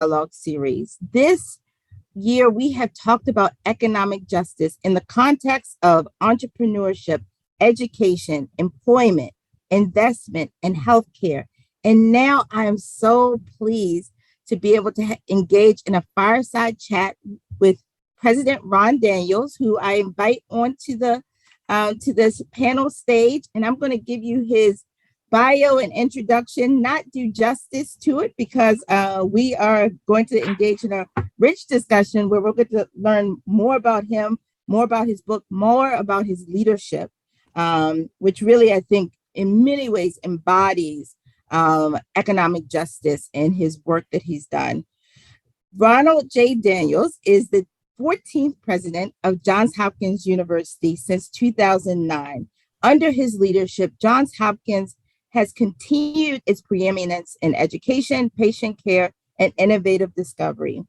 Dialogue series. This year, we have talked about economic justice in the context of entrepreneurship, education, employment, investment, and healthcare. And now I am so pleased to be able to engage in a fireside chat with President Ron Daniels, who I invite onto the to this panel stage. And I'm going to give you his bio and introduction, not do justice to it, because we are going to engage in a rich discussion where we're going to learn more about him, more about his book, more about his leadership, which really, I think, in many ways embodies economic justice and his work that he's done. Ronald J. Daniels is the 14th president of Johns Hopkins University since 2009. Under his leadership, Johns Hopkins has continued its preeminence in education, patient care, and innovative discovery.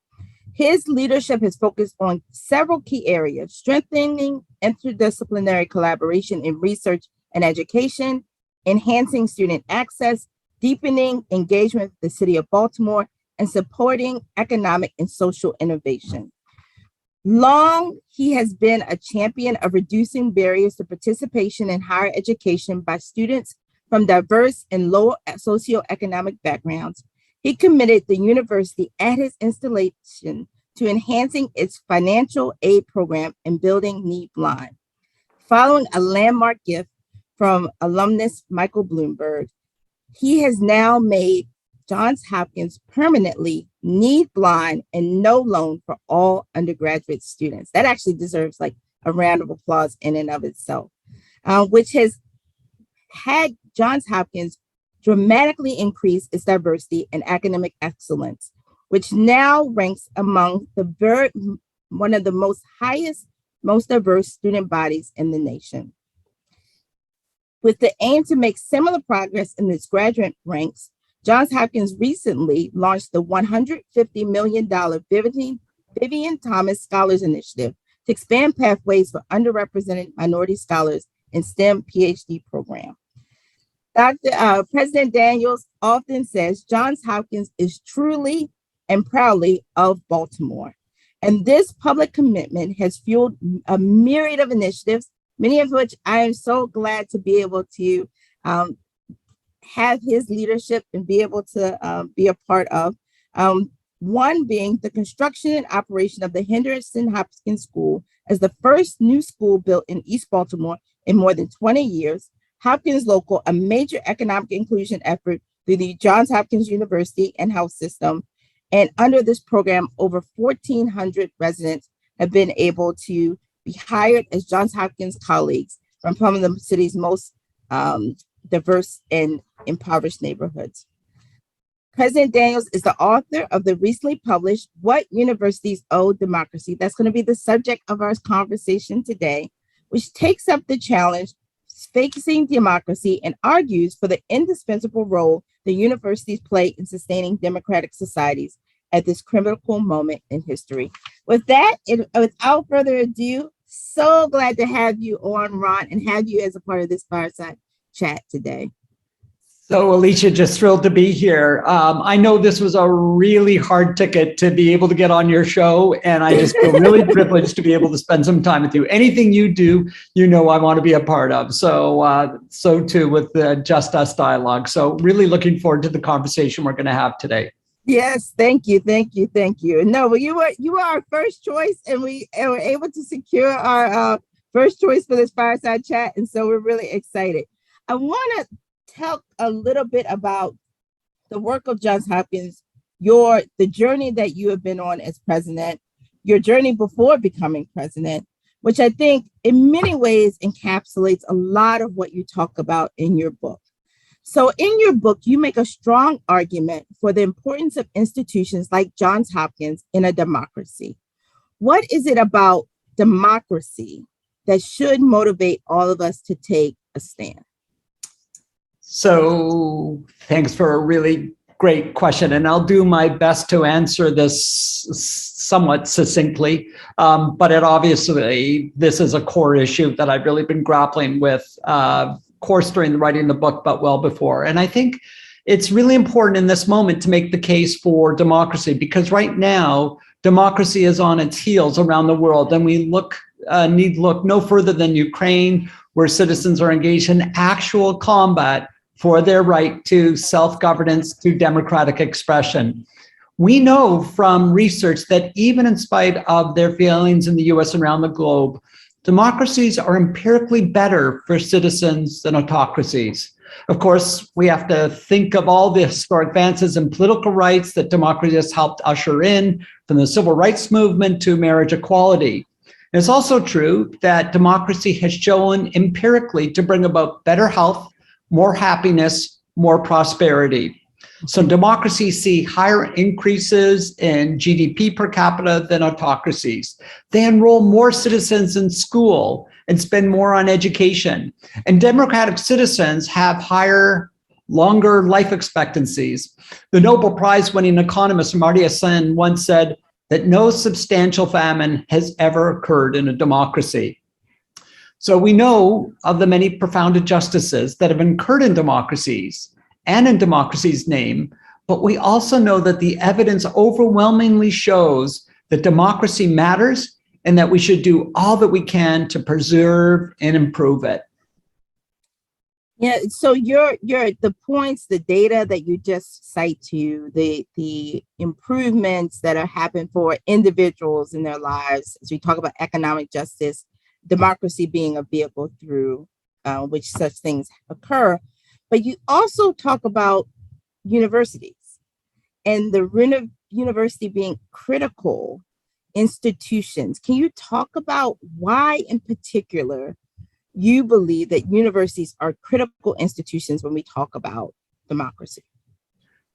His leadership has focused on several key areas: strengthening interdisciplinary collaboration in research and education, enhancing student access, deepening engagement with the city of Baltimore, and supporting economic and social innovation. Long, he has been a champion of reducing barriers to participation in higher education by students from diverse and low socioeconomic backgrounds. He committed the university at his installation to enhancing its financial aid program and building Need Blind. Following a landmark gift from alumnus Michael Bloomberg, he has now made Johns Hopkins permanently Need Blind and no loan for all undergraduate students. That actually deserves like a round of applause in and of itself, which has had Johns Hopkins dramatically increase its diversity and academic excellence, which now ranks among one of the most diverse student bodies in the nation. With the aim to make similar progress in its graduate ranks, Johns Hopkins recently launched the $150 million Vivian Thomas Scholars Initiative to expand pathways for underrepresented minority scholars in STEM PhD program. President Daniels often says Johns Hopkins is truly and proudly of Baltimore. And this public commitment has fueled a myriad of initiatives, many of which I am so glad to be able to have his leadership and be able to be a part of. One being the construction and operation of the Henderson Hopkins School as the first new school built in East Baltimore in more than 20 years. Hopkins Local, a major economic inclusion effort through the Johns Hopkins University and Health System. And under this program, over 1,400 residents have been able to be hired as Johns Hopkins colleagues from some of the city's most diverse and impoverished neighborhoods. President Daniels is the author of the recently published What Universities Owe Democracy. That's going to be the subject of our conversation today, which takes up the challenge facing democracy and argues for the indispensable role the universities play in sustaining democratic societies at this critical moment in history. With that, without further ado, so glad to have you on, Ron, and have you as a part of this fireside chat today. So, Alicia, just thrilled to be here. I know this was a really hard ticket to be able to get on your show, and I just feel really privileged to be able to spend some time with you. Anything you do, you know I want to be a part of. So, so too with the JustUs dialogue. So really looking forward to the conversation we're going to have today. Yes, thank you. No, well, you were our first choice, and we were able to secure our first choice for this fireside chat, and so we're really excited. I want to talk a little bit about the work of Johns Hopkins, the journey that you have been on as president, your journey before becoming president, which I think in many ways encapsulates a lot of what you talk about in your book. So in your book, you make a strong argument for the importance of institutions like Johns Hopkins in a democracy. What is it about democracy that should motivate all of us to take a stand? So thanks for a really great question. And I'll do my best to answer this somewhat succinctly. But obviously, this is a core issue that I've really been grappling with, of course, during the writing of the book, but well before. And I think it's really important in this moment to make the case for democracy, because right now, democracy is on its heels around the world, and we need look no further than Ukraine, where citizens are engaged in actual combat for their right to self-governance, to democratic expression. We know from research that even in spite of their failings in the US and around the globe, democracies are empirically better for citizens than autocracies. Of course, we have to think of all the historic advances in political rights that democracy has helped usher in, from the civil rights movement to marriage equality. And it's also true that democracy has shown empirically to bring about better health, more happiness, more prosperity. So democracies see higher increases in GDP per capita than autocracies. They enroll more citizens in school and spend more on education. And democratic citizens have higher, longer life expectancies. The Nobel Prize winning economist Amartya Sen once said that no substantial famine has ever occurred in a democracy. So we know of the many profound injustices that have occurred in democracies and in democracy's name, but we also know that the evidence overwhelmingly shows that democracy matters and that we should do all that we can to preserve and improve it. Yeah, so the points, the data that you just cite to, the improvements that are happening for individuals in their lives, as we talk about economic justice, democracy being a vehicle through which such things occur. But you also talk about universities and the university being critical institutions. Can you talk about why in particular you believe that universities are critical institutions when we talk about democracy?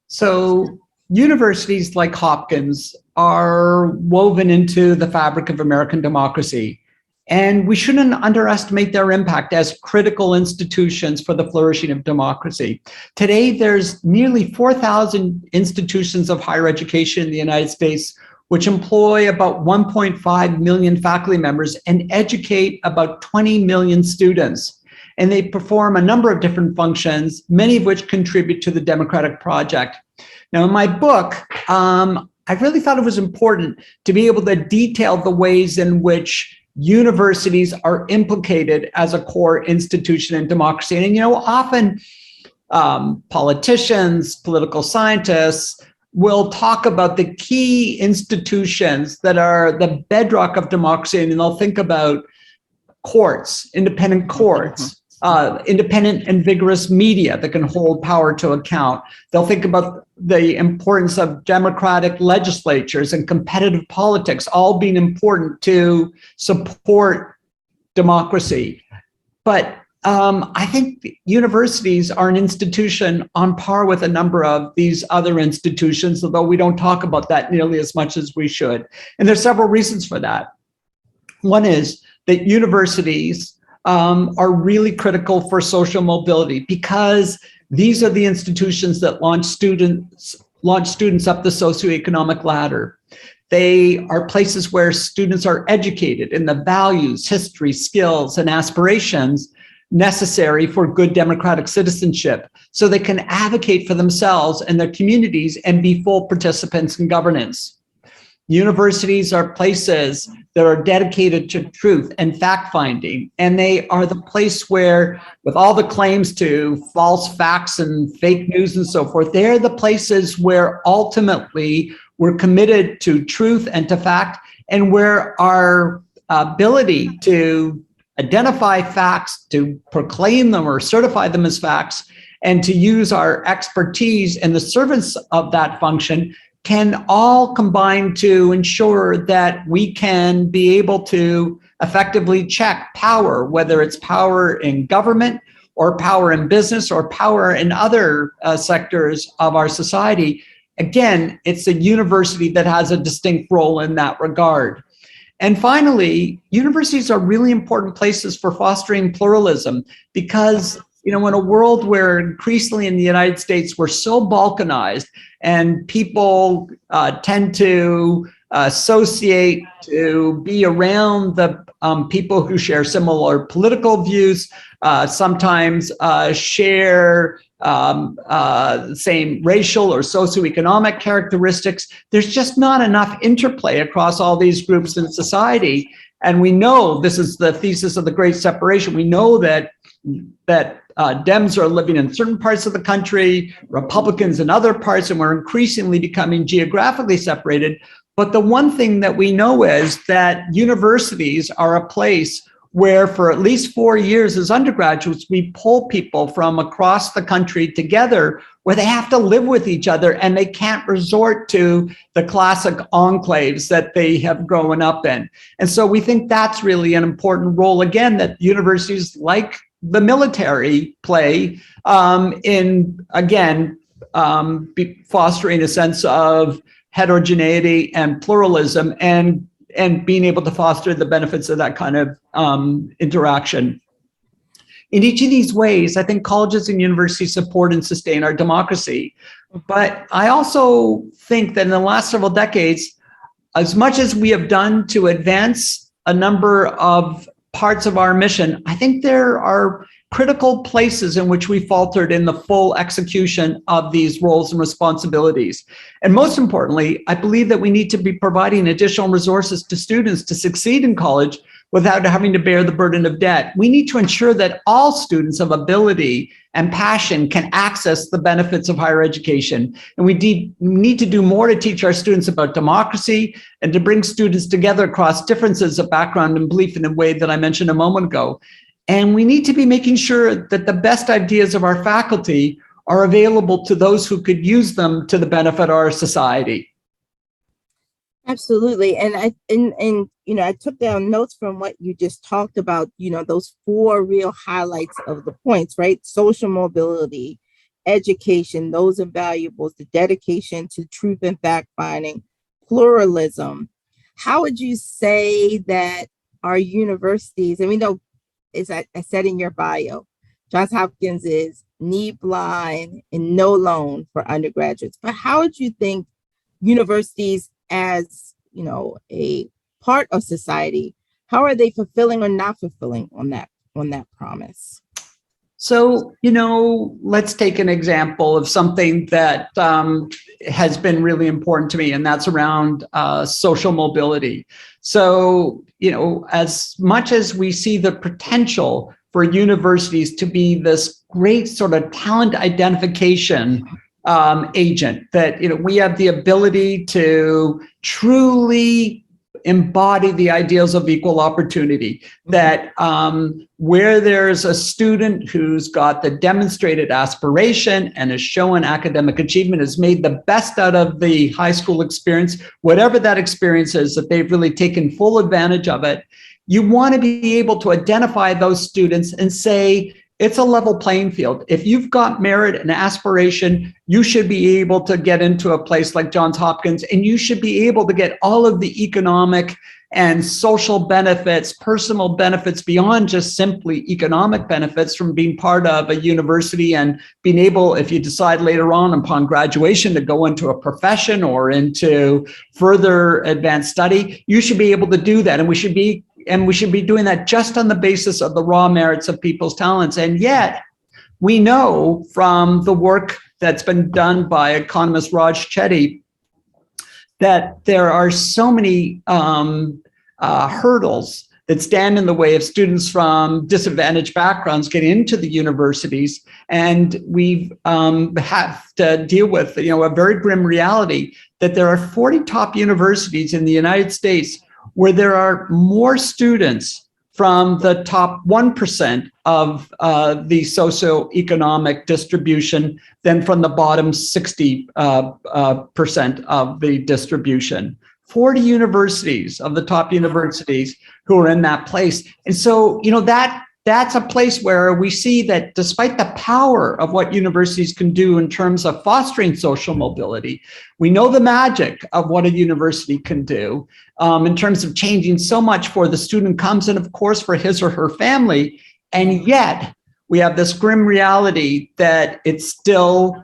So universities like Hopkins are woven into the fabric of American democracy, and we shouldn't underestimate their impact as critical institutions for the flourishing of democracy. Today, there's nearly 4,000 institutions of higher education in the United States, which employ about 1.5 million faculty members and educate about 20 million students. And they perform a number of different functions, many of which contribute to the democratic project. Now, in my book, I really thought it was important to be able to detail the ways in which universities are implicated as a core institution in democracy. And, often politicians, political scientists will talk about the key institutions that are the bedrock of democracy, and they'll think about courts, independent courts, independent and vigorous media that can hold power to account. They'll think about the importance of democratic legislatures and competitive politics, all being important to support democracy. But I think universities are an institution on par with a number of these other institutions, although we don't talk about that nearly as much as we should. And there's several reasons for that. One is that universities are really critical for social mobility, because these are the institutions that launch students up the socioeconomic ladder. They are places where students are educated in the values, history, skills, and aspirations necessary for good democratic citizenship, so they can advocate for themselves and their communities and be full participants in governance. Universities are places that are dedicated to truth and fact-finding, and they are the place where, with all the claims to false facts and fake news and so forth, they're the places where ultimately we're committed to truth and to fact, and where our ability to identify facts, to proclaim them or certify them as facts, and to use our expertise in the service of that function can all combine to ensure that we can be able to effectively check power, whether it's power in government or power in business or power in other sectors of our society. Again, it's a university that has a distinct role in that regard. And finally, universities are really important places for fostering pluralism, because in a world where increasingly in the United States we're so balkanized and people tend to associate, to be around the people who share similar political views, sometimes share same racial or socioeconomic characteristics. There's just not enough interplay across all these groups in society. And we know, this is the thesis of the Great Separation, we know that Dems are living in certain parts of the country, Republicans in other parts, and we're increasingly becoming geographically separated. But the one thing that we know is that universities are a place where for at least 4 years as undergraduates, we pull people from across the country together where they have to live with each other and they can't resort to the classic enclaves that they have grown up in. And so we think that's really an important role, again, that universities like the military play in, again, fostering a sense of heterogeneity and pluralism and being able to foster the benefits of that kind of interaction. In each of these ways, I think colleges and universities support and sustain our democracy. But I also think that in the last several decades, as much as we have done to advance a number of parts of our mission, I think there are critical places in which we faltered in the full execution of these roles and responsibilities. And most importantly, I believe that we need to be providing additional resources to students to succeed in college without having to bear the burden of debt. We need to ensure that all students of ability and passion can access the benefits of higher education. And we need to do more to teach our students about democracy and to bring students together across differences of background and belief in a way that I mentioned a moment ago. And we need to be making sure that the best ideas of our faculty are available to those who could use them to the benefit of our society. Absolutely. And I took down notes from what you just talked about, those 4 real highlights of the points, right? Social mobility, education, those invaluables, the dedication to truth and fact finding, pluralism. How would you say that our universities, and we know, as I said in your bio, Johns Hopkins is need blind and no loan for undergraduates. But how would you think universities, as a part of society, how are they fulfilling or not fulfilling on that promise? So, let's take an example of something that has been really important to me, and that's around social mobility. So, as much as we see the potential for universities to be this great sort of talent identification agent, that we have the ability to truly embody the ideals of equal opportunity, that where there's a student who's got the demonstrated aspiration and has shown academic achievement, has made the best out of the high school experience, whatever that experience is, that they've really taken full advantage of it. You want to be able to identify those students and say, it's a level playing field. If you've got merit and aspiration, you should be able to get into a place like Johns Hopkins, and you should be able to get all of the economic and social benefits, personal benefits beyond just simply economic benefits from being part of a university and being able, if you decide later on upon graduation to go into a profession or into further advanced study, you should be able to do that. And we should be doing that just on the basis of the raw merits of people's talents. And yet, we know from the work that's been done by economist Raj Chetty that there are so many hurdles that stand in the way of students from disadvantaged backgrounds getting into the universities. And we have to deal with a very grim reality that there are 40 top universities in the United States where there are more students from the top 1% of the socioeconomic distribution than from the bottom 60% of the distribution. 40 universities of the top universities who are in that place. And so, that's a place where we see that despite the power of what universities can do in terms of fostering social mobility, we know the magic of what a university can do in terms of changing so much for the student comes and, of course, for his or her family. And yet we have this grim reality that it still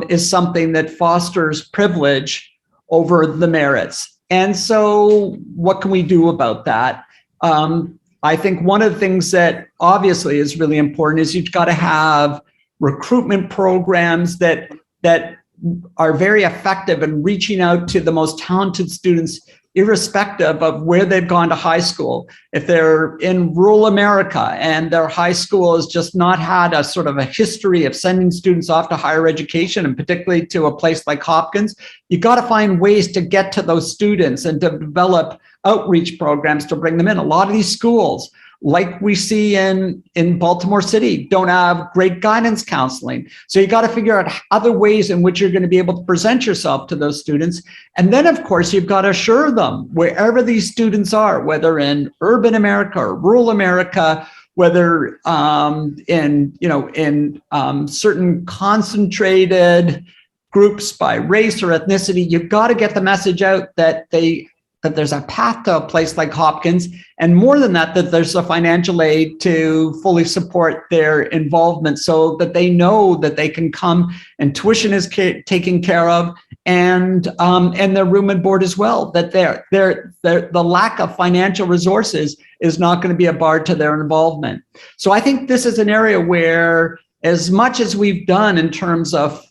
is something that fosters privilege over the merits. And so what can we do about that? I think one of the things that obviously is really important is you've got to have recruitment programs that are very effective in reaching out to the most talented students, irrespective of where they've gone to high school. If they're in rural America and their high school has just not had a sort of a history of sending students off to higher education, and particularly to a place like Hopkins, you got to find ways to get to those students and to develop outreach programs to bring them in. A lot of these schools, like we see in Baltimore City, don't have great guidance counseling. So you got to figure out other ways in which you're going to be able to present yourself to those students. And then, of course, you've got to assure them wherever these students are, whether in urban America or rural America, whether in certain concentrated groups by race or ethnicity, you've got to get the message out that there's a path to a place like Hopkins, and more than that, that there's a financial aid to fully support their involvement so that they know that they can come and tuition is taken care of, and their room and board as well, that the lack of financial resources is not going to be a bar to their involvement. So I think this is an area where, as much as we've done in terms of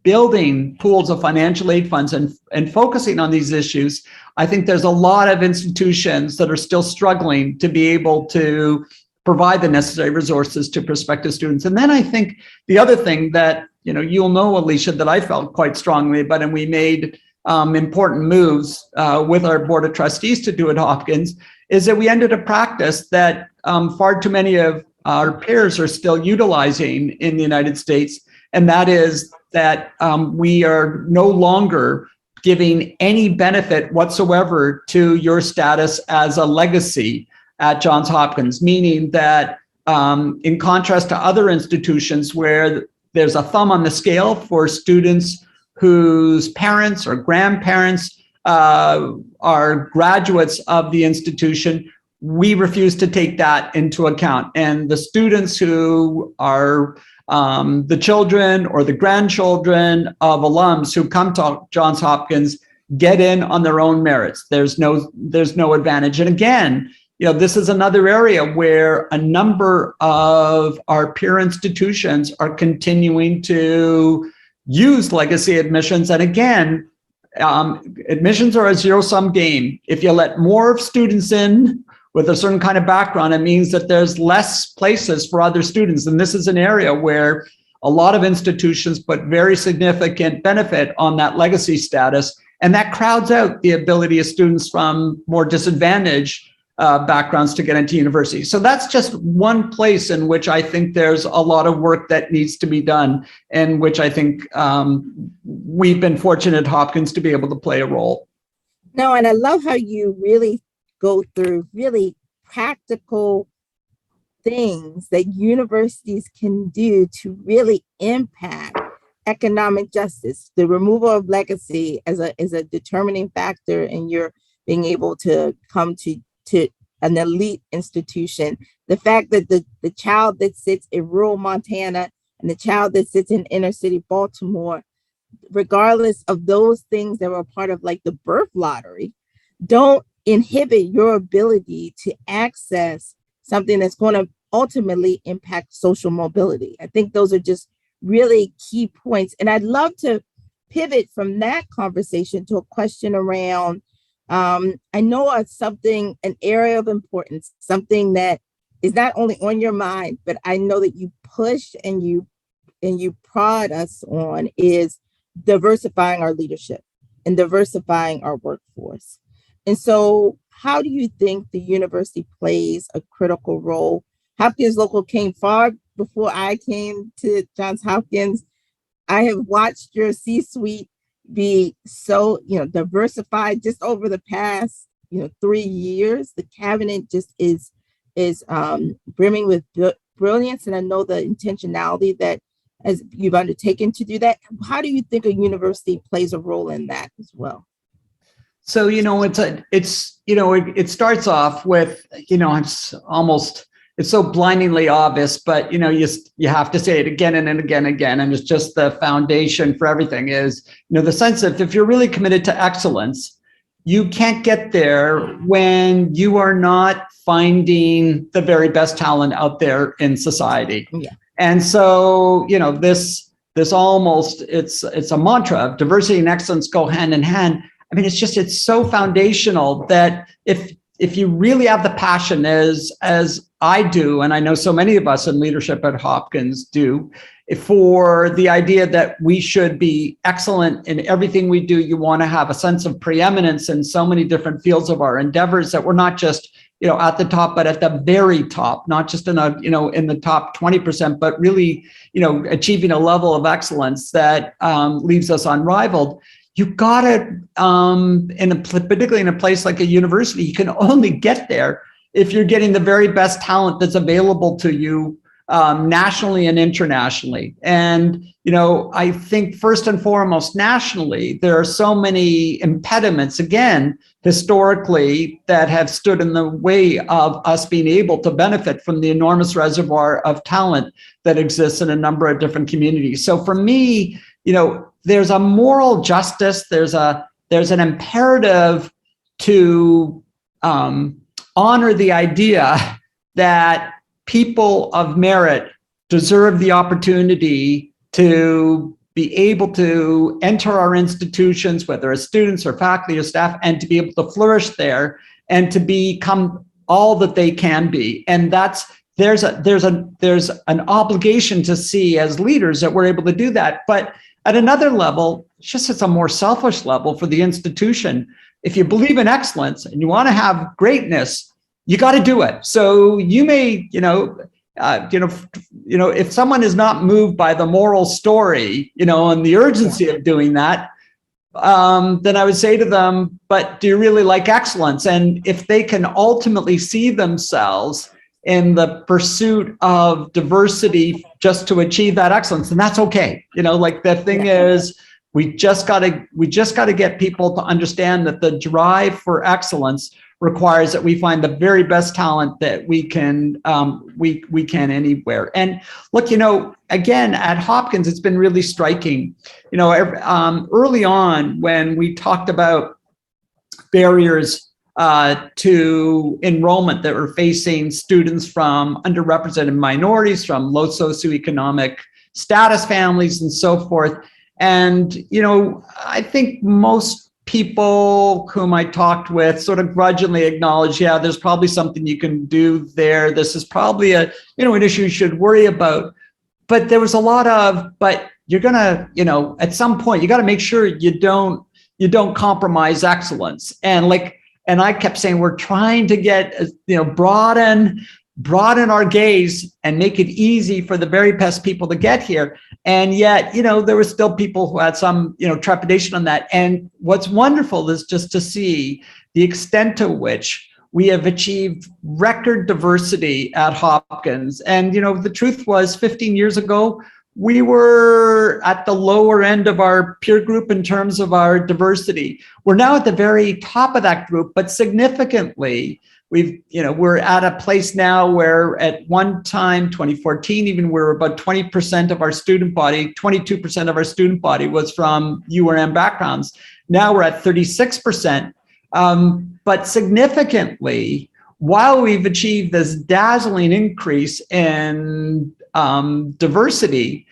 building pools of financial aid funds and focusing on these issues, I think there's a lot of institutions that are still struggling to be able to provide the necessary resources to prospective students. And then I think the other thing that, you'll know, Alicia, that I felt quite strongly about, and we made important moves with our board of trustees to do at Hopkins, is that we ended a practice that far too many of our peers are still utilizing in the United States. And that is that we are no longer giving any benefit whatsoever to your status as a legacy at Johns Hopkins, meaning that in contrast to other institutions where there's a thumb on the scale for students whose parents or grandparents are graduates of the institution, we refuse to take that into account. And the students who are the children or the grandchildren of alums who come to Johns Hopkins get in on their own merits. There's no advantage. And again, this is another area where a number of our peer institutions are continuing to use legacy admissions. And again, admissions are a zero-sum game. If you let more students in with a certain kind of background, it means that there's less places for other students. And this is an area where a lot of institutions put very significant benefit on that legacy status, and that crowds out the ability of students from more disadvantaged backgrounds to get into university. So that's just one place in which I think there's a lot of work that needs to be done, and which I think we've been fortunate at Hopkins to be able to play a role. No, and I love how you really go through really practical things that universities can do to really impact economic justice. The removal of legacy as a determining factor in your being able to come to an elite institution. The fact that the child that sits in rural Montana and the child that sits in inner city Baltimore, regardless of those things that were part of like the birth lottery, don't inhibit your ability to access something that's going to ultimately impact social mobility. I think those are just really key points. And I'd love to pivot from that conversation to a question around, I know it's an area of importance, something that is not only on your mind, but I know that you push and you prod us on, is diversifying our leadership and diversifying our workforce. And so how do you think the university plays a critical role? Hopkins Local came far before I came to Johns Hopkins. I have watched your C-suite be so, diversified just over the past, 3 years. The cabinet just is brimming with brilliance. And I know the intentionality that as you've undertaken to do that. How do you think a university plays a role in that as well? So, it starts off with, it's so blindingly obvious, but, you have to say it again and again and again. And it's just the foundation for everything is, the sense that if you're really committed to excellence, you can't get there when you are not finding the very best talent out there in society. Yeah. And so, this almost, it's a mantra of diversity and excellence go hand in hand. I mean, it's so foundational that if you really have the passion as I do, and I know so many of us in leadership at Hopkins do, for the idea that we should be excellent in everything we do, you want to have a sense of preeminence in so many different fields of our endeavors, that we're not just, at the top, but at the very top, not just in in the top 20%, but really, achieving a level of excellence that leaves us unrivaled. You got to, particularly in a place like a university, you can only get there if you're getting the very best talent that's available to you nationally and internationally. And, I think first and foremost, nationally, there are so many impediments, again, historically, that have stood in the way of us being able to benefit from the enormous reservoir of talent that exists in a number of different communities. So for me, there's a moral justice, there's an imperative to honor the idea that people of merit deserve the opportunity to be able to enter our institutions, whether as students or faculty or staff, and to be able to flourish there and to become all that they can be. And there's an obligation to see as leaders that we're able to do that. But at another level, it's a more selfish level for the institution. If you believe in excellence and you want to have greatness, you got to do it. So you may, if someone is not moved by the moral story, and the urgency of doing that, then I would say to them, but do you really like excellence? And if they can ultimately see themselves in the pursuit of diversity just to achieve that excellence, and that's okay. The thing is, we just got to get people to understand that the drive for excellence requires that we find the very best talent that we can anywhere. And look, again, at Hopkins, it's been really striking. Early on, when we talked about barriers to enrollment that were facing students from underrepresented minorities, from low socioeconomic status families, and so forth. And, I think most people whom I talked with sort of grudgingly acknowledge, yeah, there's probably something you can do there. This is probably an issue you should worry about. But there was a lot of, but you're gonna, at some point, you got to make sure you don't compromise excellence. And I kept saying, we're trying to get, broaden our gaze and make it easy for the very best people to get here. And yet, there were still people who had some, trepidation on that. And what's wonderful is just to see the extent to which we have achieved record diversity at Hopkins. And, the truth was 15 years ago, we were at the lower end of our peer group in terms of our diversity. We're now at the very top of that group, but significantly, we're at a place now where at one time, 2014, even we're about 20% of our student body, 22% of our student body was from URM backgrounds. Now we're at 36%. But significantly, while we've achieved this dazzling increase in diversity,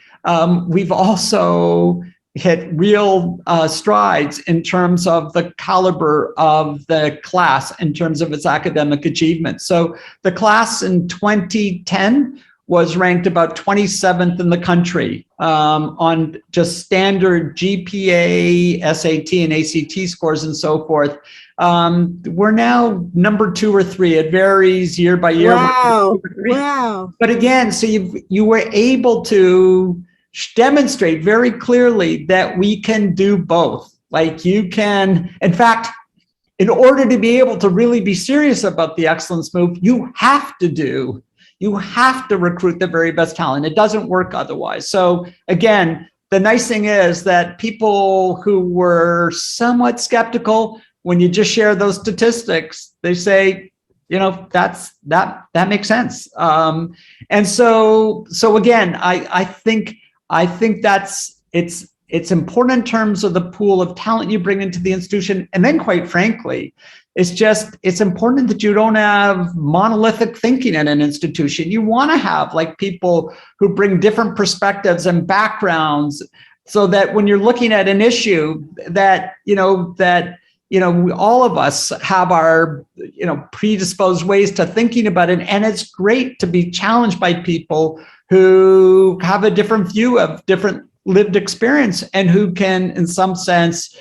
we've also hit real strides in terms of the caliber of the class, in terms of its academic achievement. So the class in 2010 was ranked about 27th in the country on just standard GPA, SAT, and ACT scores and so forth. We're now number 2 or 3. It varies year by year. Wow. But again, so you were able to demonstrate very clearly that we can do both. You can, in fact, in order to be able to really be serious about the excellence move, you have to recruit the very best talent. It doesn't work otherwise. So again, the nice thing is that people who were somewhat skeptical, when you just share those statistics, they say, that makes sense. And so again, I think it's it's important in terms of the pool of talent you bring into the institution. And then quite frankly, it's important that you don't have monolithic thinking in an institution. You want to have like people who bring different perspectives and backgrounds, so that when you're looking at an issue that all of us have our, predisposed ways to thinking about it. And it's great to be challenged by people who have a different view of different lived experience and who can, in some sense,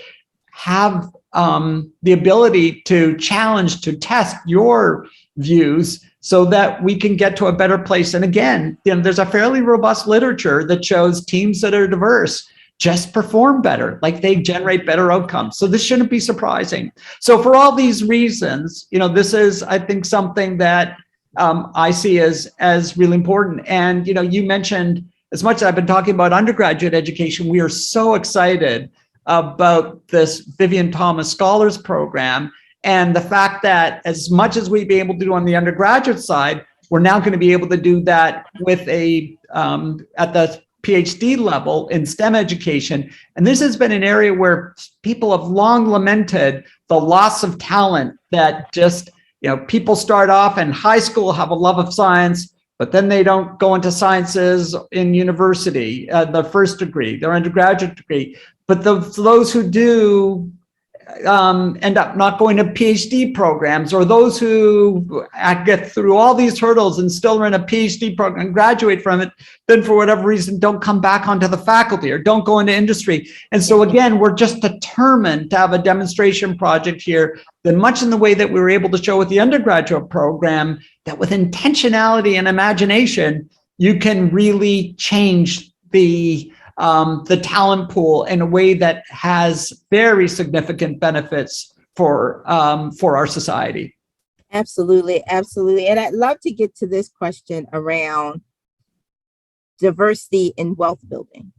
have the ability to challenge, to test your views so that we can get to a better place. And again, there's a fairly robust literature that shows teams that are diverse just perform better, like they generate better outcomes. So this shouldn't be surprising. So for all these reasons, this is, I think, something that I see as really important. And, you mentioned, as much as I've been talking about undergraduate education, we are so excited about this Vivian Thomas Scholars Program, and the fact that as much as we'd be able to do on the undergraduate side, we're now going to be able to do that with at the PhD level in STEM education. And this has been an area where people have long lamented the loss of talent, that just, people start off in high school, have a love of science, but then they don't go into sciences in university, the first degree, their undergraduate degree. But those who do end up not going to PhD programs, or those who get through all these hurdles and still are in a PhD program and graduate from it, then for whatever reason don't come back onto the faculty or don't go into industry. And so again, we're just determined to have a demonstration project here that, much in the way that we were able to show with the undergraduate program, that with intentionality and imagination, you can really change the talent pool in a way that has very significant benefits for our society. Absolutely, absolutely. And I'd love to get to this question around diversity in wealth building.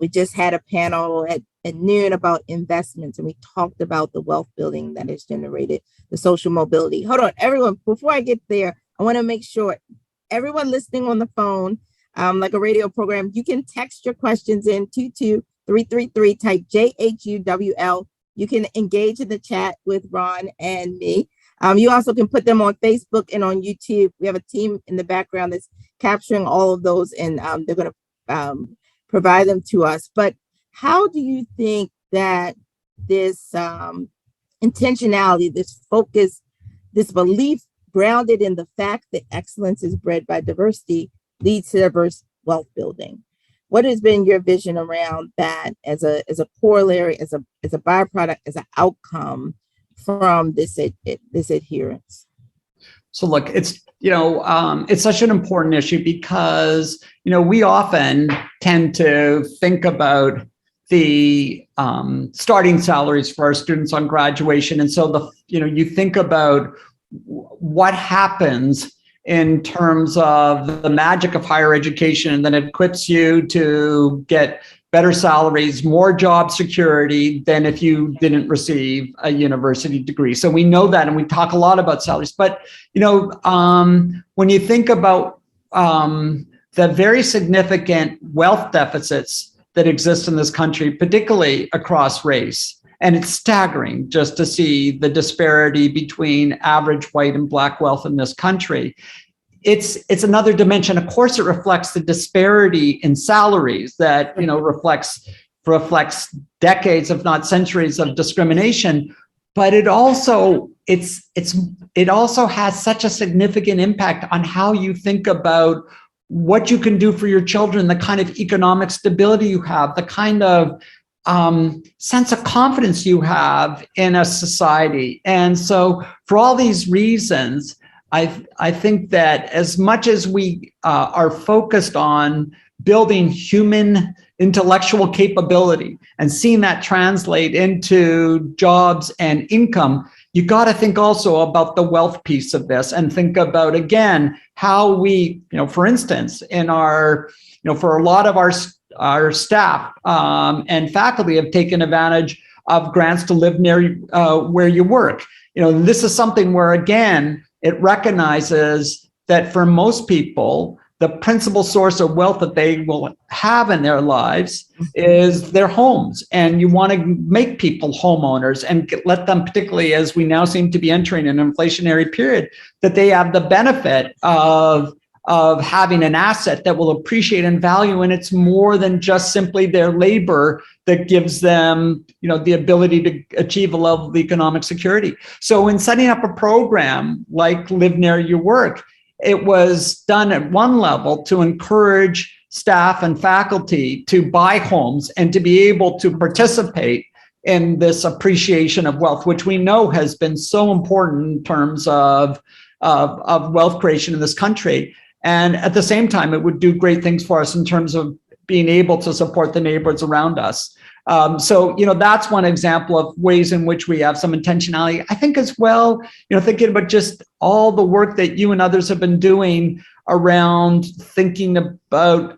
We just had a panel at noon about investments, and we talked about the wealth building that is generated, the social mobility. Hold on, everyone, before I get there, I want to make sure everyone listening on the phone, like a radio program, you can text your questions in 22333, type JHUWL. You can engage in the chat with Ron and me. You also can put them on Facebook and on YouTube. We have a team in the background that's capturing all of those, and they're going to provide them to us. But how do you think that this intentionality, this focus, this belief grounded in the fact that excellence is bred by diversity leads to diverse wealth building? What has been your vision around that as a corollary, as a byproduct, as an outcome from this adherence? So look, it's such an important issue because we often tend to think about the starting salaries for our students on graduation, and so you think about what happens in terms of the magic of higher education, and then it equips you to get better salaries, more job security than if you didn't receive a university degree. So we know that, and we talk a lot about salaries. But when you think about the very significant wealth deficits that exist in this country, particularly across race, and it's staggering just to see the disparity between average white and Black wealth in this country. It's another dimension. Of course, it reflects the disparity in salaries that reflects decades, if not centuries, of discrimination. But it also has such a significant impact on how you think about what you can do for your children, the kind of economic stability you have, the kind of sense of confidence you have in a society. And so for all these reasons, I think that as much as we are focused on building human intellectual capability and seeing that translate into jobs and income, you got to think also about the wealth piece of this, and think about, again, how we, for instance, in our, for a lot of our staff and faculty have taken advantage of grants to live near where you work. This is something where, again, it recognizes that for most people, the principal source of wealth that they will have in their lives is their homes. And you want to make people homeowners and let them, particularly as we now seem to be entering an inflationary period, that they have the benefit of having an asset that will appreciate in value. And it's more than just simply their labor that gives them, the ability to achieve a level of economic security. So in setting up a program like Live Near Your Work, it was done at one level to encourage staff and faculty to buy homes and to be able to participate in this appreciation of wealth, which we know has been so important in terms of wealth creation in this country. And at the same time, it would do great things for us in terms of being able to support the neighborhoods around us. So that's one example of ways in which we have some intentionality. I think as well, thinking about just all the work that you and others have been doing around thinking about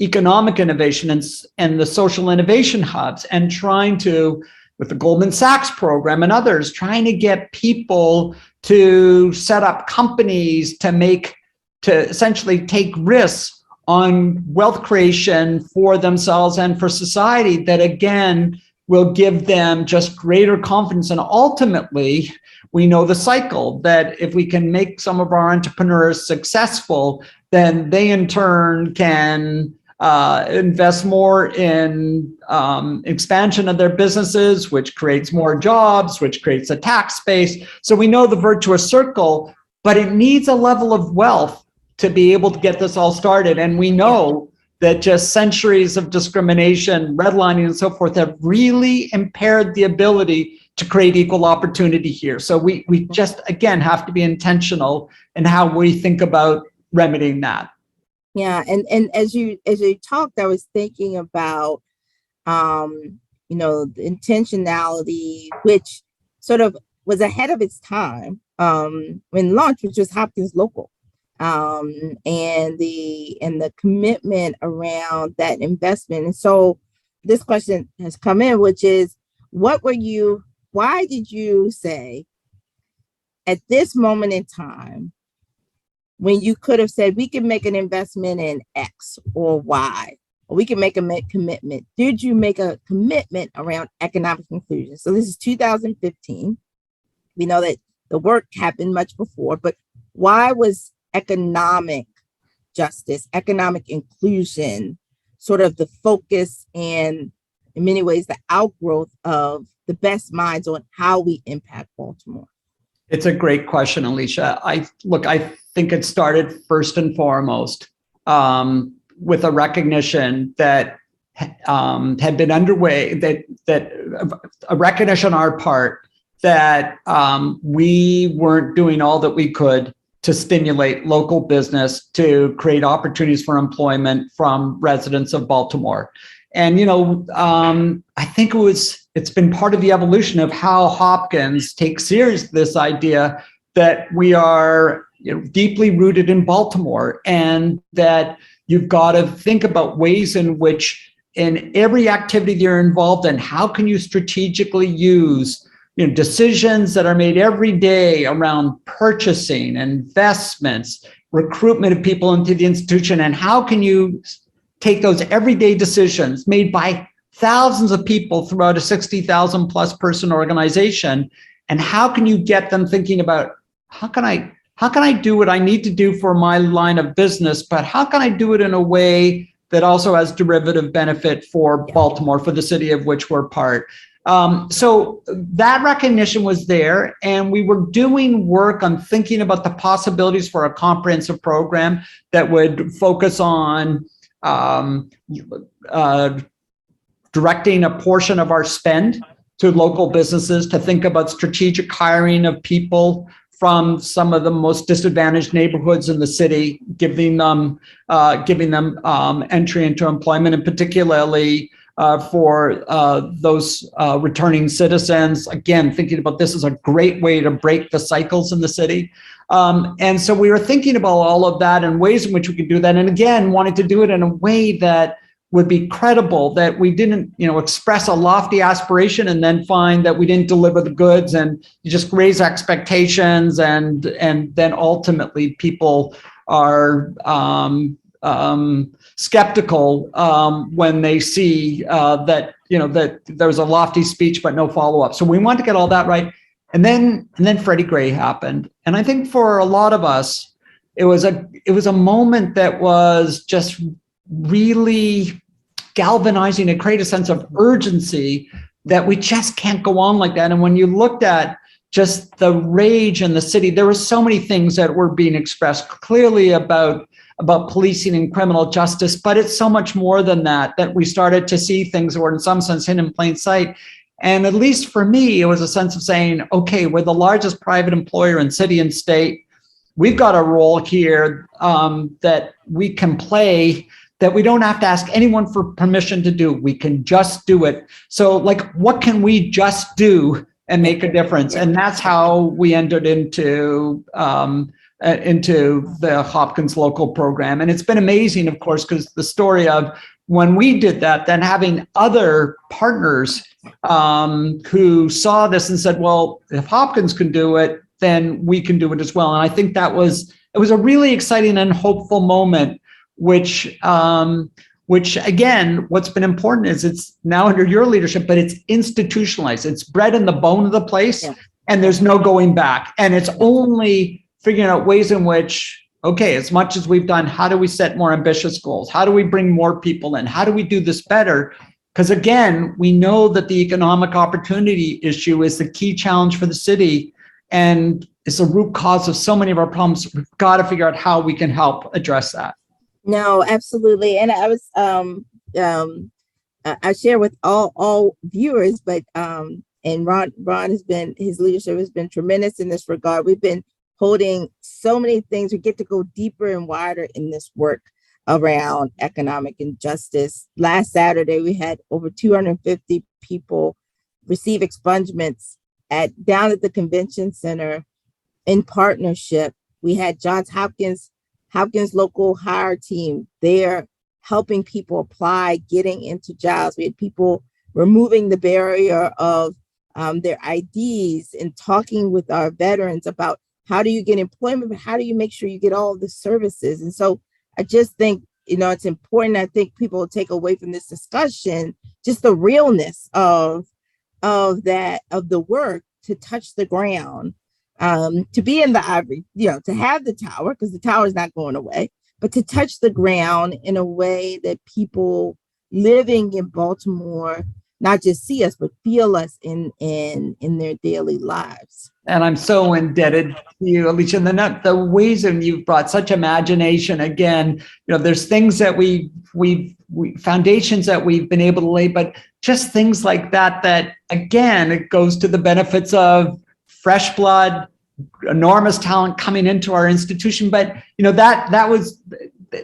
economic innovation and the social innovation hubs, and trying to, with the Goldman Sachs program and others, trying to get people to set up companies to essentially take risks on wealth creation for themselves and for society, that again will give them just greater confidence. And ultimately, we know the cycle that if we can make some of our entrepreneurs successful, then they in turn can invest more in expansion of their businesses, which creates more jobs, which creates a tax base. So we know the virtuous circle, but it needs a level of wealth to be able to get this all started. And we know that just centuries of discrimination, redlining, and so forth have really impaired the ability to create equal opportunity here. So we just, again, have to be intentional in how we think about remedying that. Yeah, and as you talked, I was thinking about the intentionality, which sort of was ahead of its time when launched, which was Hopkins Local. And the commitment around that investment. And so this question has come in, which is, why did you say at this moment in time, when you could have said we can make an investment in X or Y, or we can make a commitment, did you make a commitment around economic inclusion? So this is 2015. We know that the work happened much before, but why was economic justice, economic inclusion, sort of the focus and in many ways the outgrowth of the best minds on how we impact Baltimore? It's a great question, Alicia. I think it started first and foremost with a recognition that had been underway, that a recognition on our part that we weren't doing all that we could to stimulate local business, to create opportunities for employment from residents of Baltimore. And, I think it's been part of the evolution of how Hopkins takes seriously this idea that we are deeply rooted in Baltimore, and that you've got to think about ways in which in every activity you're involved in, how can you strategically use decisions that are made every day around purchasing, investments, recruitment of people into the institution, and how can you take those everyday decisions made by thousands of people throughout a 60,000 plus person organization, and how can you get them thinking about how can I do what I need to do for my line of business, but how can I do it in a way that also has derivative benefit for Baltimore, for the city of which we're part. So that recognition was there, and we were doing work on thinking about the possibilities for a comprehensive program that would focus on directing a portion of our spend to local businesses, to think about strategic hiring of people from some of the most disadvantaged neighborhoods in the city, giving them entry into employment, and particularly for those returning citizens. Again, thinking about this as a great way to break the cycles in the city. And so we were thinking about all of that and ways in which we could do that. And again, wanted to do it in a way that would be credible, that we didn't, express a lofty aspiration and then find that we didn't deliver the goods, and you just raise expectations, and then ultimately people are skeptical when they see that that there's a lofty speech but no follow-up. So we want to get all that right. And then Freddie Gray happened. And I think for a lot of us, it was a moment that was just really galvanizing and create a sense of urgency that we just can't go on like that. And when you looked at just the rage in the city, there were so many things that were being expressed clearly about policing and criminal justice, but it's so much more than that, that we started to see things that were in some sense hidden in plain sight. And at least for me, it was a sense of saying, okay, we're the largest private employer in city and state. We've got a role here that we can play, that we don't have to ask anyone for permission to do. We can just do it. So like, what can we just do and make a difference? And that's how we entered into the Hopkins local program. And it's been amazing, of course, because the story of when we did that, then having other partners who saw this and said, well, if Hopkins can do it, then we can do it as well. And I think it was a really exciting and hopeful moment, which again, what's been important is it's now under your leadership, but it's institutionalized. It's bred in the bone of the place, and there's no going back. And it's only figuring out ways in which, okay, as much as we've done, how do we set more ambitious goals? How do we bring more people in? How do we do this better? Because again, we know that the economic opportunity issue is the key challenge for the city, and it's the root cause of so many of our problems. We've got to figure out how we can help address that. No, absolutely. And I was, I share with all viewers, but, and Ron his leadership has been tremendous in this regard. We've been holding so many things. We get to go deeper and wider in this work around economic injustice. Last Saturday, we had over 250 people receive expungements down at the convention center in partnership. We had Johns Hopkins local hire team there helping people apply, getting into jobs. We had people removing the barrier of their IDs and talking with our veterans about how do you get employment, but how do you make sure you get all of the services? And so I just think, it's important. I think people will take away from this discussion just the realness of the work to touch the ground. To be in the ivory, to have the tower, because the tower is not going away, but to touch the ground in a way that people living in Baltimore not just see us, but feel us in their daily lives. And I'm so indebted to you, Alicia, and the ways that you've brought such imagination. Again, there's things that we foundations that we've been able to lay, but just things like that again, it goes to the benefits of fresh blood, enormous talent coming into our institution. But that was,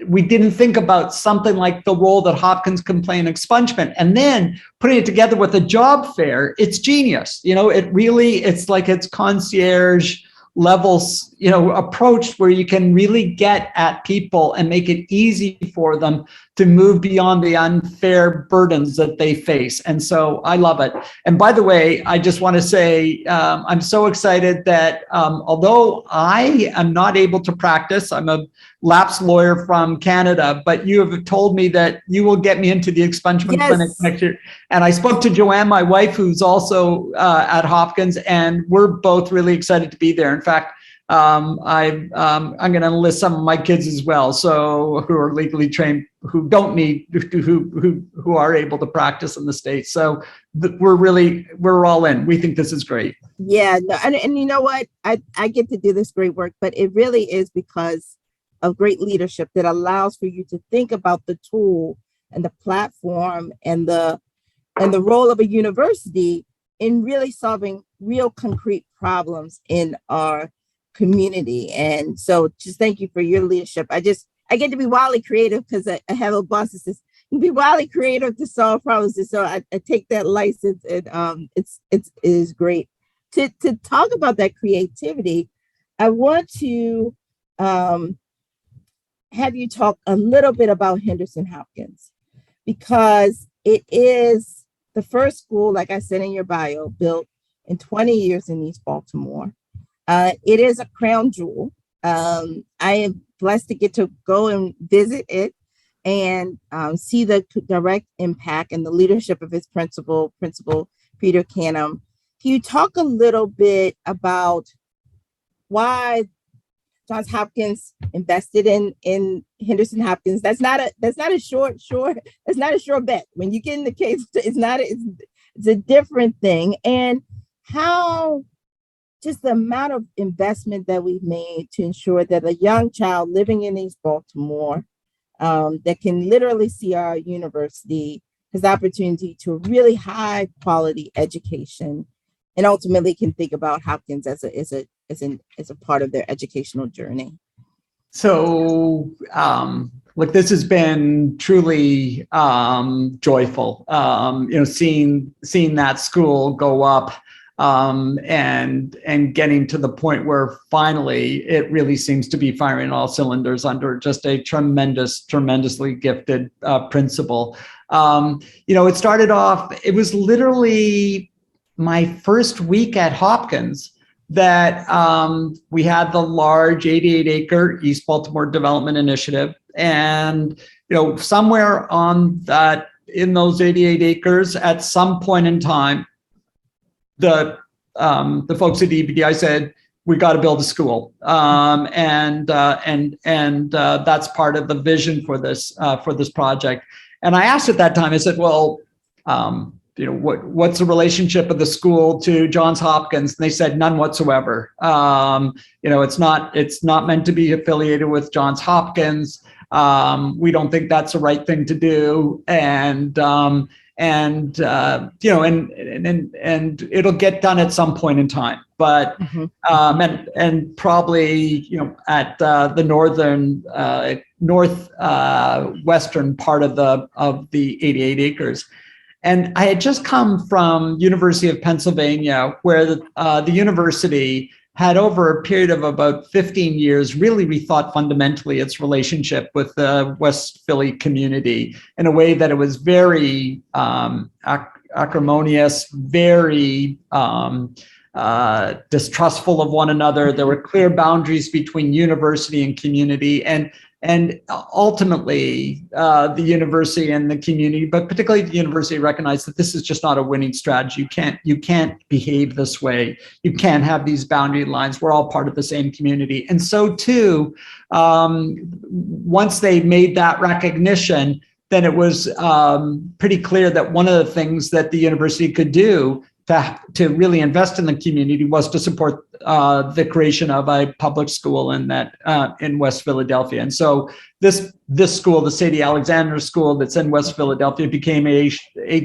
we didn't think about something like the role that Hopkins can play in expungement, and then putting it together with a job fair. It's genius. It's like it's concierge levels, approach where you can really get at people and make it easy for them to move beyond the unfair burdens that they face. And so I love it. And by the way, I just want to say, I'm so excited that although I am not able to practice, I'm a lapsed lawyer from Canada, but you have told me that you will get me into the expungement clinic next year. And I spoke to Joanne, my wife, who's also at Hopkins, and we're both really excited to be there. In fact, I'm going to enlist some of my kids as well, so who are legally trained, who don't need, who are able to practice in the States. So we're all in. We think this is great. Yeah, no, and you know what? I get to do this great work, but it really is because of great leadership that allows for you to think about the tool and the platform and the role of a university in really solving real concrete problems in our community. And so just thank you for your leadership. I get to be wildly creative because I have a boss that says you can be wildly creative to solve problems. And so I take that license, and it is great. To talk about that creativity, I want to have you talk a little bit about Henderson Hopkins, because it is the first school, like I said in your bio, built in 20 years in East Baltimore. It is a crown jewel. I am blessed to get to go and visit it and see the direct impact and the leadership of its Principal Peter Canham. Can you talk a little bit about why Johns Hopkins invested in Henderson Hopkins? That's not a sure bet. When you get in the case, it's a different thing. And how just the amount of investment that we've made to ensure that a young child living in East Baltimore that can literally see our university has opportunity to a really high quality education, and ultimately can think about Hopkins as a part of their educational journey. So, look, this has been truly joyful. Seeing that school go up and getting to the point where finally it really seems to be firing all cylinders under just a tremendously gifted principal. It started off. It was literally my first week at Hopkins that we had the large 88-acre East Baltimore Development Initiative, and somewhere in those 88 acres, at some point in time, the folks at EBDI said, we got to build a school, and that's part of the vision for this project. And I asked at that time, I said, well, what's the relationship of the school to Johns Hopkins? And they said none whatsoever. It's not meant to be affiliated with Johns Hopkins. We don't think that's the right thing to do. And it'll get done at some point in time. But and probably at the northwestern part of the 88 acres. And I had just come from University of Pennsylvania, where the university had, over a period of about 15 years, really rethought fundamentally its relationship with the West Philly community in a way that it was very acrimonious, very distrustful of one another. There were clear boundaries between university and community, and ultimately, the university and the community, but particularly the university, recognized that this is just not a winning strategy. You can't behave this way. You can't have these boundary lines. We're all part of the same community. And so too, once they made that recognition, then it was pretty clear that one of the things that the university could do to really invest in the community was to support the creation of a public school in West Philadelphia. And so this school, the Sadie Alexander School that's in West Philadelphia, became a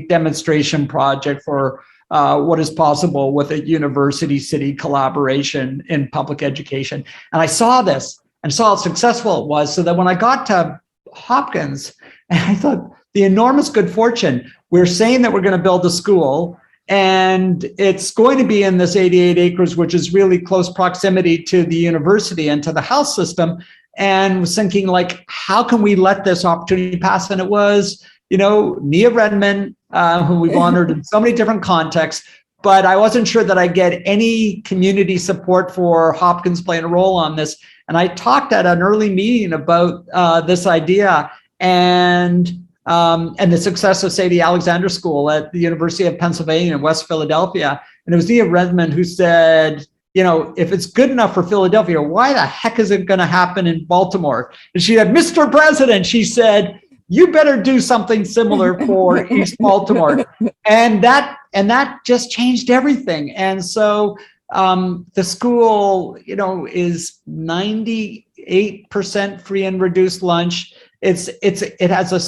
demonstration project for what is possible with a university-city collaboration in public education. And I saw this and saw how successful it was, so that when I got to Hopkins, and I thought, the enormous good fortune, we're saying that we're going to build a school, and it's going to be in this 88 acres, which is really close proximity to the university and to the health system. And was thinking, like, how can we let this opportunity pass? And it was, Nia Redmond, who we've honored in so many different contexts, but I wasn't sure that I'd get any community support for Hopkins playing a role on this. And I talked at an early meeting about this idea and the success of Sadie Alexander School at the University of Pennsylvania in West Philadelphia. And it was Nia Redmond who said, if it's good enough for Philadelphia, why the heck is it going to happen in Baltimore? And she said, Mr. President, she said, you better do something similar for East Baltimore. And that just changed everything. And so the school, is 98% free and reduced lunch. It has a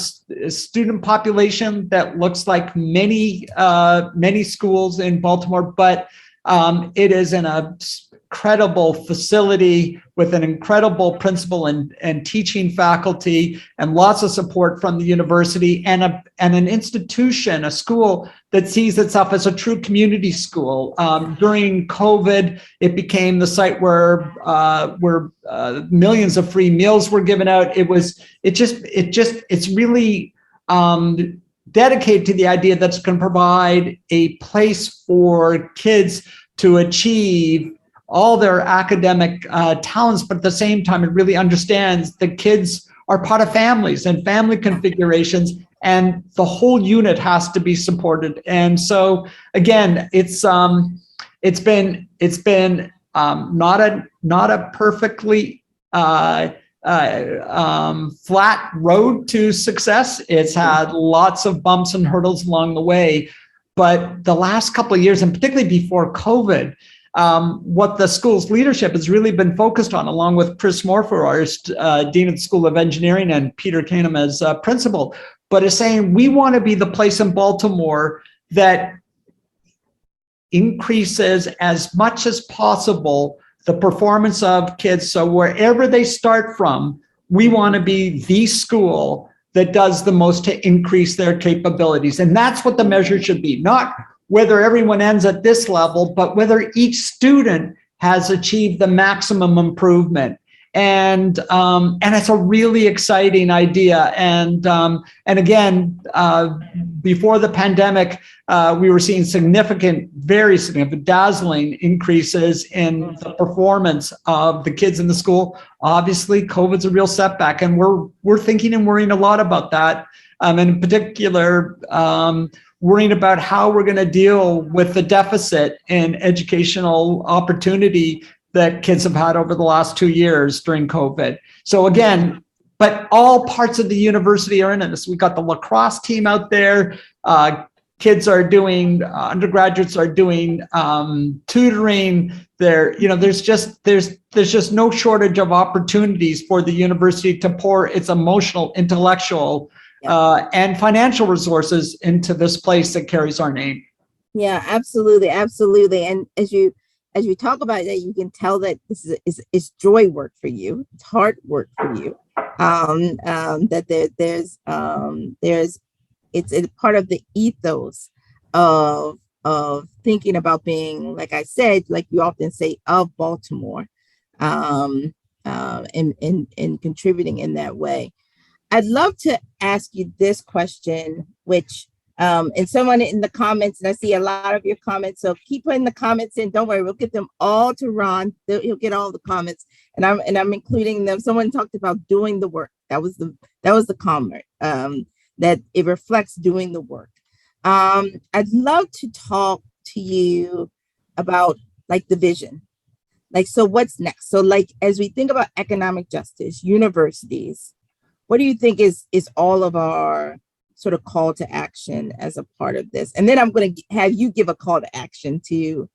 student population that looks like many schools in Baltimore, but it is an incredible facility with an incredible principal and teaching faculty, and lots of support from the university, and an institution, a school that sees itself as a true community school. During COVID, it became the site where millions of free meals were given out. It's really dedicated to the idea that's going to provide a place for kids to achieve all their academic talents, but at the same time, it really understands that kids are part of families and family configurations, and the whole unit has to be supported. And so, again, it's been not a perfectly flat road to success. It's had lots of bumps and hurdles along the way, but the last couple of years, and particularly before COVID, what the school's leadership has really been focused on, along with Chris Morpher, our Dean of the School of Engineering, and Peter Canham as principal, but is saying we want to be the place in Baltimore that increases as much as possible the performance of kids. So wherever they start from, we want to be the school that does the most to increase their capabilities. And that's what the measure should be, not whether everyone ends at this level, but whether each student has achieved the maximum improvement. And it's a really exciting idea. And again, before the pandemic, we were seeing very significant, dazzling increases in the performance of the kids in the school. Obviously, COVID's a real setback, and we're thinking and worrying a lot about that. And in particular, worrying about how we're going to deal with the deficit in educational opportunity that kids have had over the last 2 years during COVID. So again, but all parts of the university are in this. We got the lacrosse team out there. Kids are doing, undergraduates are doing tutoring. There's just no shortage of opportunities for the university to pour its emotional, intellectual, and financial resources into this place that carries our name. Yeah, absolutely, absolutely. And as we talk about that, you can tell that this is joy work for you. It's hard work for you. That it's a part of the ethos of thinking about being, like I said, like you often say, of Baltimore, and contributing in that way. I'd love to ask you this question, which and someone in the comments, and I see a lot of your comments, so keep putting the comments in. Don't worry, we'll get them all to Ron. He'll get all the comments, and I'm including them. Someone talked about doing the work. That was the comment, that it reflects doing the work. I'd love to talk to you about like the vision. Like, so what's next? So like, as we think about economic justice, universities, what do you think is all of our sort of call to action as a part of this? And then I'm going to have you give a call to action to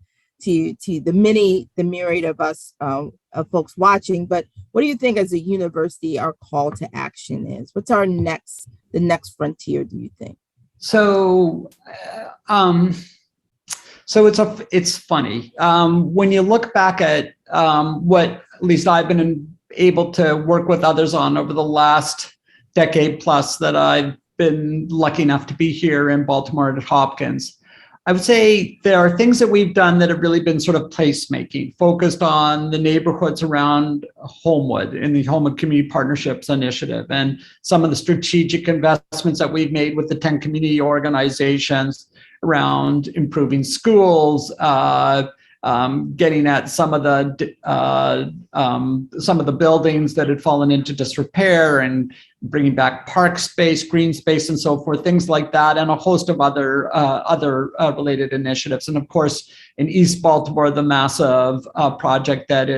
the myriad of us, of folks watching. But what do you think as a university our call to action is? What's the next frontier, do you think? So it's funny when you look back at what at least I've been able to work with others on over the last decade plus that I've been lucky enough to be here in Baltimore at Hopkins. I would say there are things that we've done that have really been sort of placemaking, focused on the neighborhoods around Homewood in the Homewood Community Partnerships Initiative, and some of the strategic investments that we've made with the 10 community organizations around improving schools, getting at some of the buildings that had fallen into disrepair and bringing back park space, green space, and so forth, things like that, and a host of other related initiatives. And of course, in East Baltimore, the massive project that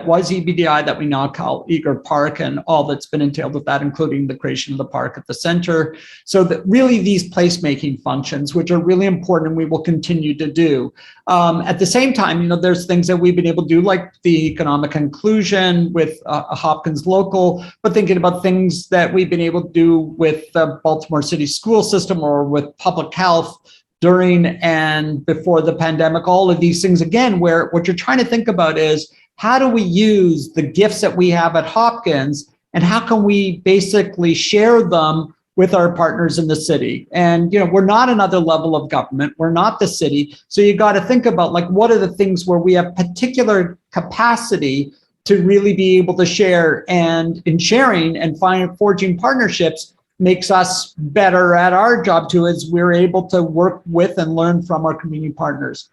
was EBDI that we now call Eager Park, and all that's been entailed with that, including the creation of the park at the center. So that really these placemaking functions, which are really important and we will continue to do. At the same time, there's things that we've been able to do, like the economic inclusion with a Hopkins local, but thinking about things that we've been able to do with the Baltimore City school system or with public health during and before the pandemic, all of these things, again, where what you're trying to think about is how do we use the gifts that we have at Hopkins and how can we basically share them with our partners in the city? And, we're not another level of government. We're not the city. So you got to think about like, what are the things where we have particular capacity to really be able to share, and in sharing and forging partnerships makes us better at our job too, as we're able to work with and learn from our community partners.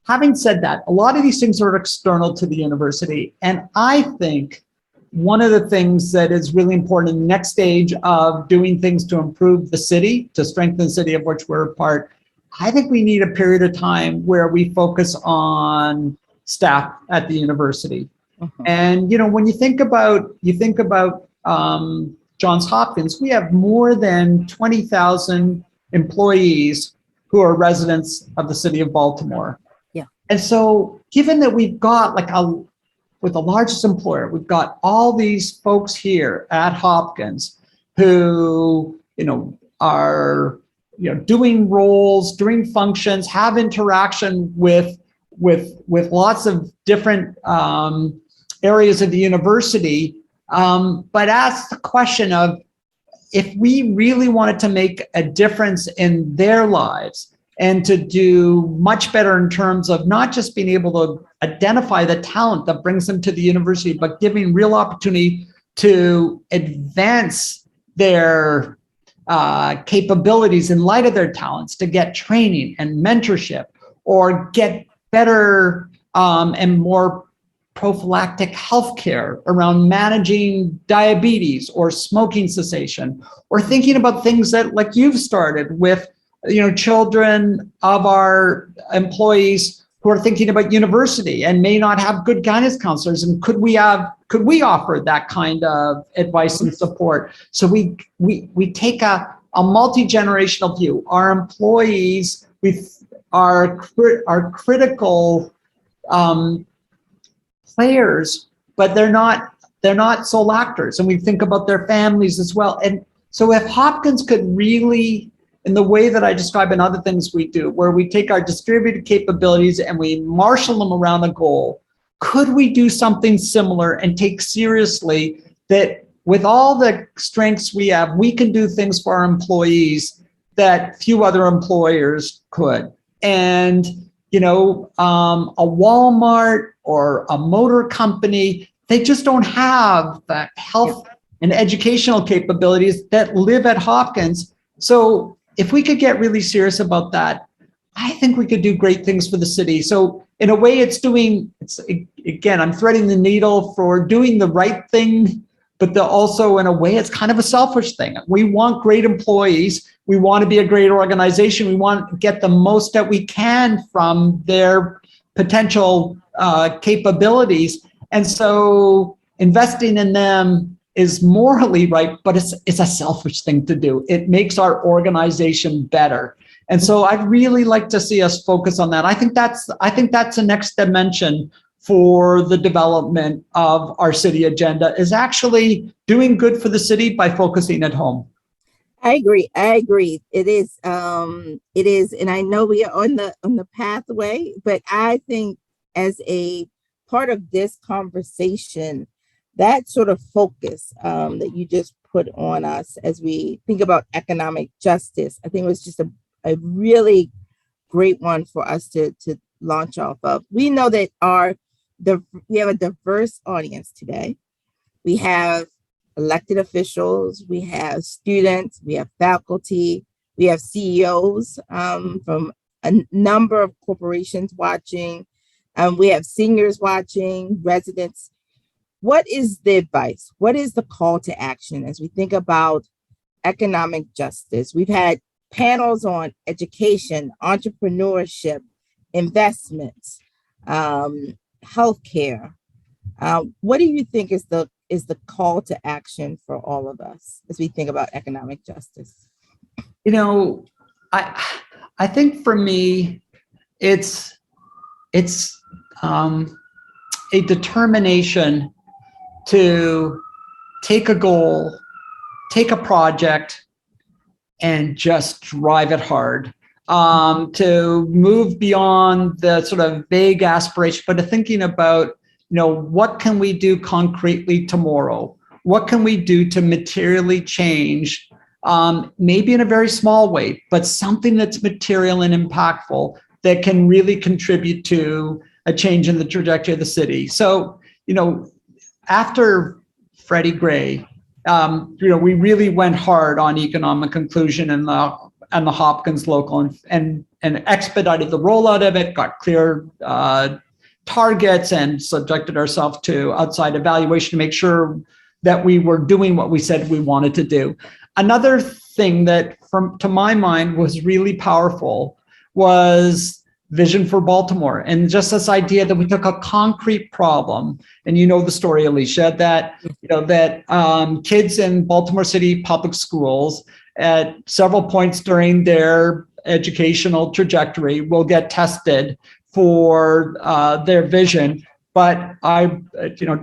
having said that, a lot of these things are external to the university. And I think one of the things that is really important in the next stage of doing things to improve the city, to strengthen the city of which we're a part, I think we need a period of time where we focus on staff at the university. And, when you think about Johns Hopkins, we have more than 20,000 employees who are residents of the city of Baltimore. Yeah. And so given that we've got with the largest employer, we've got all these folks here at Hopkins who, are, doing roles, doing functions, have interaction with lots of different areas of the university. But ask the question of, if we really wanted to make a difference in their lives and to do much better in terms of not just being able to identify the talent that brings them to the university, but giving real opportunity to advance their capabilities in light of their talents, to get training and mentorship, or get better and more prophylactic healthcare around managing diabetes or smoking cessation, or thinking about things that, like you've started with, children of our employees who are thinking about university and may not have good guidance counselors, and could we offer that kind of advice and support? So we take a multi-generational view. Our employees are critical players, but they're not sole actors, and we think about their families as well. And so if Hopkins could really, in the way that I describe in other things we do, where we take our distributed capabilities and we marshal them around a goal, could we do something similar and take seriously that with all the strengths we have, we can do things for our employees that few other employers could? And a Walmart or a motor company, they just don't have the health and educational capabilities that live at Hopkins. So if we could get really serious about that, I think we could do great things for the city. So in a way, again, I'm threading the needle for doing the right thing, but also in a way, it's kind of a selfish thing. We want great employees. We want to be a great organization. We want to get the most that we can from their potential capabilities. And so investing in them is morally right, but it's a selfish thing to do. It makes our organization better. And so I'd really like to see us focus on that. I think that's the next dimension for the development of our city agenda, is actually doing good for the city by focusing at home. I agree. It is, and I know we are on the pathway, but I think as a part of this conversation, that sort of focus that you just put on us as we think about economic justice, I think it was just a really great one for us to launch off of. We know that we have a diverse audience today. We have elected officials, we have students, we have faculty, we have CEOs from a number of corporations watching. We have seniors watching, residents. What is the advice? What is the call to action as we think about economic justice? We've had panels on education, entrepreneurship, investments, healthcare. What do you think is the call to action for all of us as we think about economic justice? I think for me, it's a determination to take a goal, take a project, and just drive it hard. To move beyond the sort of vague aspiration, but to thinking about, what can we do concretely tomorrow? What can we do to materially change, maybe in a very small way, but something that's material and impactful that can really contribute to a change in the trajectory of the city. So, after Freddie Gray, we really went hard on economic inclusion and the Hopkins local and expedited the rollout of it, got clear targets, and subjected ourselves to outside evaluation to make sure that we were doing what we said we wanted to do. Another thing that, to my mind, was really powerful was vision for Baltimore, and just this idea that we took a concrete problem, and you know the story, Alicia, that kids in Baltimore City public schools at several points during their educational trajectory will get tested for their vision. But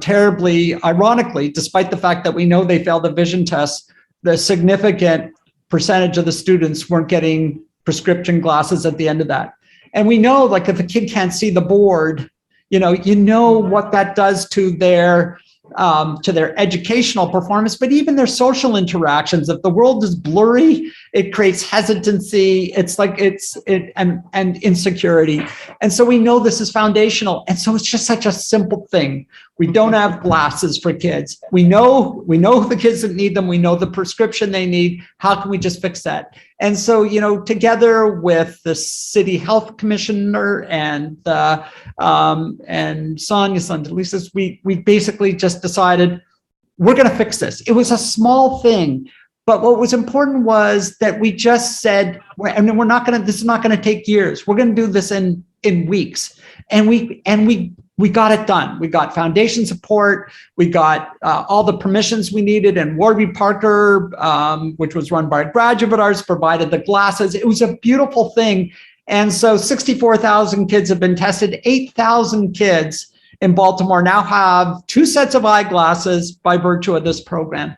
terribly ironically, despite the fact that we know they failed the vision test, the significant percentage of the students weren't getting prescription glasses at the end of that. And we know, like, if a kid can't see the board, you know what that does to their educational performance, but even their social interactions. If the world is blurry, it creates hesitancy. And insecurity. And so we know this is foundational. And so it's just such a simple thing. We don't have glasses for kids. We know the kids that need them. We know the prescription they need. How can we just fix that? And so, together with the city health commissioner and Sonia Santelises, we basically just decided we're going to fix this. It was a small thing, but what was important was that we just said, this is not going to take years. We're going to do this in weeks, and we got it done. We got foundation support. We got all the permissions we needed, and Warby Parker, which was run by a graduate of ours, provided the glasses. It was a beautiful thing. And so 64,000 kids have been tested. 8,000 kids in Baltimore now have 2 sets of eyeglasses by virtue of this program.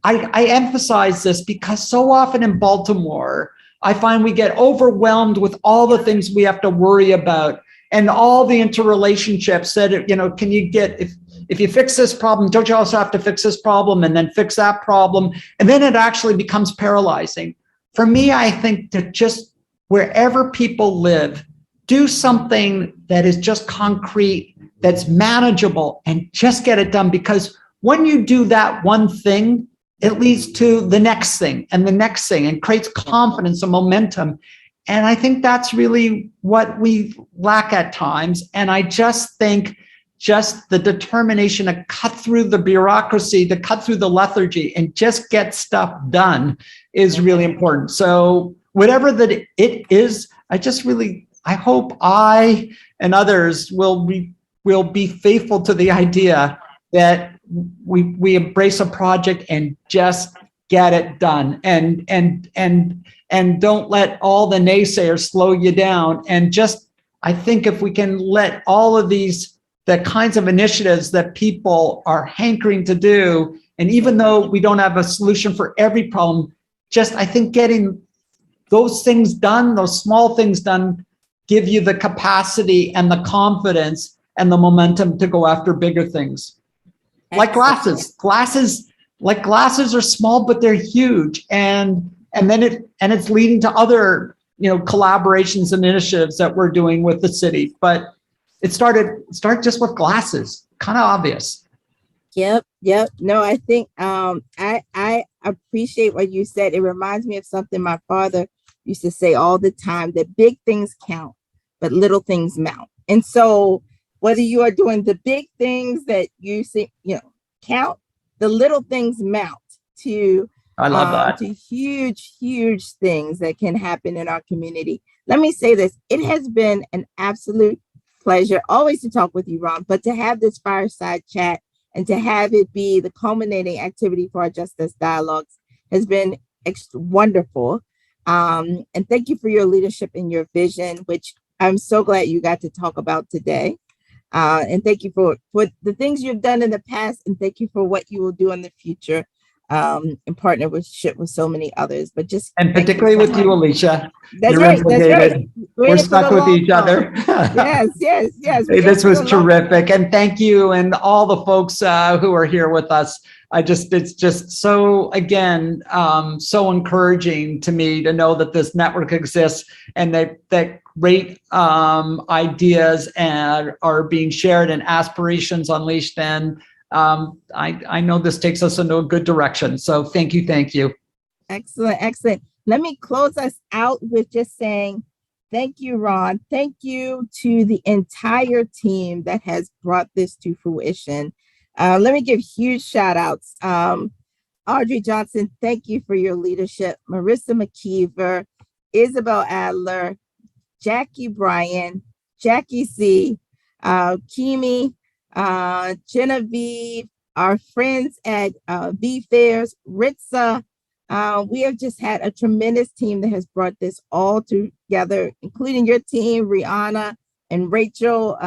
I emphasize this because so often in Baltimore, I find we get overwhelmed with all the things we have to worry about and all the interrelationships that, can you get, if you fix this problem, don't you also have to fix this problem and then fix that problem? And then it actually becomes paralyzing. For me, I think that just wherever people live, do something that is just concrete, that's manageable, and just get it done. Because when you do that one thing, it leads to the next thing and the next thing, and creates confidence and momentum. And I think that's really what we lack at times. And I just think just the determination to cut through the bureaucracy, to cut through the lethargy, and just get stuff done is really important. So whatever that it is, I hope I and others will be faithful to the idea that we embrace a project and just get it done, and don't let all the naysayers slow you down. And just, I think if we can let all of the kinds of initiatives that people are hankering to do, and even though we don't have a solution for every problem, just, I think getting those things done, those small things done, give you the capacity and the confidence and the momentum to go after bigger things. Like glasses. Glasses are small, but they're huge. And then it's leading to other, collaborations and initiatives that we're doing with the city. But it started just with glasses, kind of obvious. Yep. No, I think I appreciate what you said. It reminds me of something my father used to say all the time, that big things count, but little things mount. And so whether you are doing the big things that you see, count, the little things mount to, I love that, to huge things that can happen in our community. Let me say this. It has been an absolute pleasure always to talk with you, Ron, but to have this fireside chat and to have it be the culminating activity for our JustUs dialogues has been wonderful. And thank you for your leadership and your vision, which I'm so glad you got to talk about today. And thank you for the things you've done in the past, and thank you for what you will do in the future, in partnership with so many others. But just and particularly with you, Alicia. That's right. We're stuck with each other. Yes. Hey, this was terrific, and thank you, and all the folks who are here with us. It's just so, again, so encouraging to me to know that this network exists, and that great ideas are being shared and aspirations unleashed. And I know this takes us into a good direction. So thank you. Excellent. Let me close us out with just saying, thank you, Ron. Thank you to the entire team that has brought this to fruition. Let me give huge shout outs. Audrey Johnson, thank you for your leadership. Marissa McKeever, Isabel Adler, Jackie Bryan, Jackie C, Kimi, Genevieve, our friends at B Fairs, Ritza. We have just had a tremendous team that has brought this all together, including your team, Rihanna and Rachel,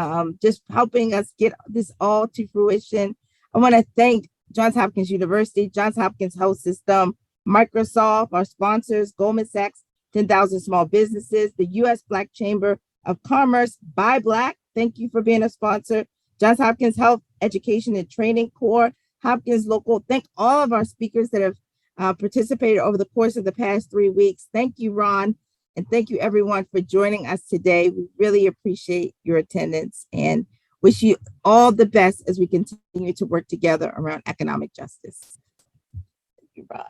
just helping us get this all to fruition. I want to thank Johns Hopkins University, Johns Hopkins Health System, Microsoft, our sponsors, Goldman Sachs, 10,000 Small Businesses, the U.S. Black Chamber of Commerce, Buy Black. Thank you for being a sponsor. Johns Hopkins Health Education and Training Corps, Hopkins Local. Thank all of our speakers that have participated over the course of the past 3 weeks. Thank you, Ron. And thank you, everyone, for joining us today. We really appreciate your attendance and wish you all the best as we continue to work together around economic justice. Thank you, Ron.